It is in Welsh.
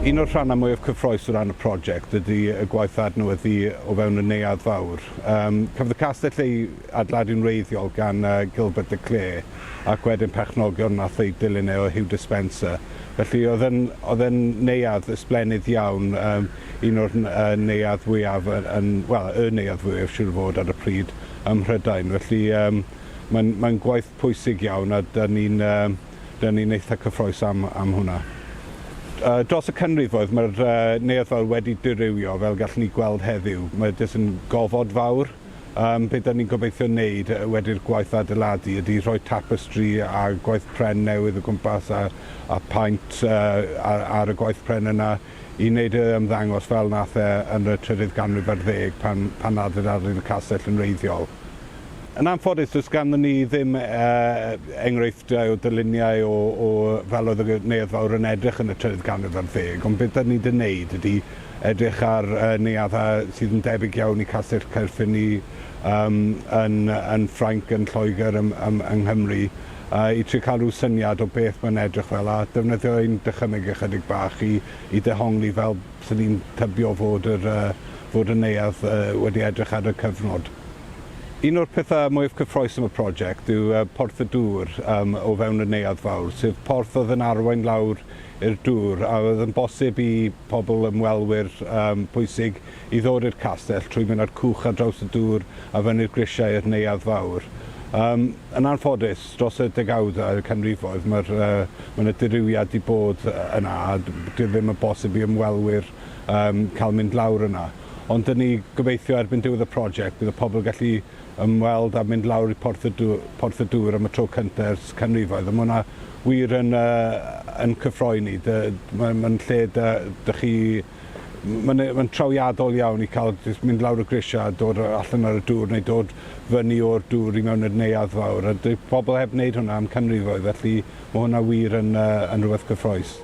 Un o'r rhannau mwyaf cyffrous o ran y prosiect ydy y gwaith adnewyddu o fewn y neuadd fawr. Cafodd y Castell ei adeiladu'n wreiddiol gan Gilbert de Clare ac wedyn perchnogion nath ei dilyn o Hugh Dispenser. Felly oedd e'n neuadd ysblennydd iawn, un o'r neuadd fwyaf, y neuadd fwyaf siŵr fod ar y pryd ym Mhrydain. Felly mae'n gwaith pwysig iawn a da ni'n eitha cyffrous am hwnna. Dros y canrifoedd mae'r neuadd fawr wedi dirywio fel gallwn ni gweld heddiw. Mae jyst yn gofod fawr. Be da ni'n gobeithio wneud wedi'r gwaith adeiladu ydy rhoi tapestri a gwaith pren newydd o gwmpas a paint ar y gwaith pren yna i wneud y ymddangos fel nath yn y 13th ganrif ar 10 pan adeiladu'r castell yn wreiddiol. Yn anffodus, does ganddyn ni ddim enghreifftiau o dyluniau o fel oedd y neuadd fawr yn edrych yn y 13th ganrif ar 10, ond beth da ni wedi wneud ydy edrych ar neuaddau sydd yn debyg iawn i Castell Caerffili yn Ffrainc, yn Lloegr, yng Nghymru, i trio cael rhyw syniad o beth mae'n edrych fel a defnyddio ein dychymyg ychydig bach i dehongli fel sy'n ni'n tybio fod y neuadd wedi edrych ar y cyfnod. Un o'r pethau mwyaf cyffrous am y prosiect yw porth y dŵr o fewn y neuadd fawr, sef porth oedd yn arwain lawr i'r dŵr a oedd yn bosib i pobl ymwelwyr pwysig i ddod i'r castell trwy mynd ar cwch ar draws y dŵr a fyny'r grisiau i'r neuadd fawr. Yn anffodus, dros y degawdau y canrifoedd, mae'n y dirywiad i bod yna a ddim yn bosib i ymwelwyr cael mynd lawr yna. Ond dyn ni gobeithio erbyn diwedd y prosiect bydd y pobl gallu ymweld a mynd lawr i porth y dŵr am y tro cyntaf ers canrifoedd. A mae hwnna wir yn cyffroeni. Mae'n lle mae'n trawiadol iawn i cael mynd lawr y grisiau a dod allan ar y dŵr neu dod fyny o'r dŵr i mewn i'r neuadd fawr. A pobl heb wneud hwnna am canrifoedd, felly mae hwnna wir yn rhywbeth cyffrous.